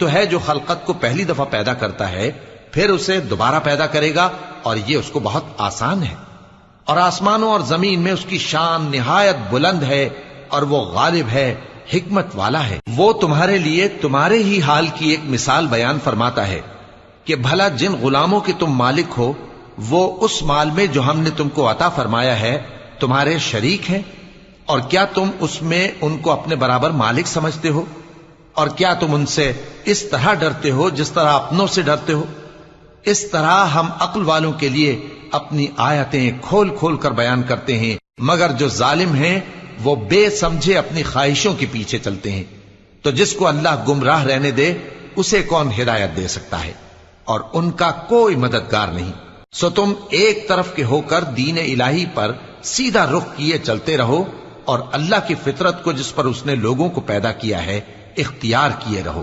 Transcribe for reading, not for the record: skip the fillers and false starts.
تو ہے جو خلقت کو پہلی دفعہ پیدا کرتا ہے پھر اسے دوبارہ پیدا کرے گا، اور یہ اس کو بہت آسان ہے۔ اور آسمانوں اور زمین میں اس کی شان نہایت بلند ہے، اور وہ غالب ہے، حکمت والا ہے۔ وہ تمہارے لیے تمہارے ہی حال کی ایک مثال بیان فرماتا ہے کہ بھلا جن غلاموں کے تم مالک ہو وہ اس مال میں جو ہم نے تم کو عطا فرمایا ہے تمہارے شریک ہیں، اور کیا تم اس میں ان کو اپنے برابر مالک سمجھتے ہو؟ اور کیا تم ان سے اس طرح ڈرتے ہو جس طرح اپنوں سے ڈرتے ہو؟ اس طرح ہم عقل والوں کے لیے اپنی آیتیں کھول کھول کر بیان کرتے ہیں، مگر جو ظالم ہیں وہ بے سمجھے اپنی خواہشوں کے پیچھے چلتے ہیں۔ تو جس کو اللہ گمراہ رہنے دے اسے کون ہدایت دے سکتا ہے، اور ان کا کوئی مددگار نہیں۔ سو تم ایک طرف کے ہو کر دین الہی پر سیدھا رخ کیے چلتے رہو، اور اللہ کی فطرت کو جس پر اس نے لوگوں کو پیدا کیا ہے اختیار کیے رہو۔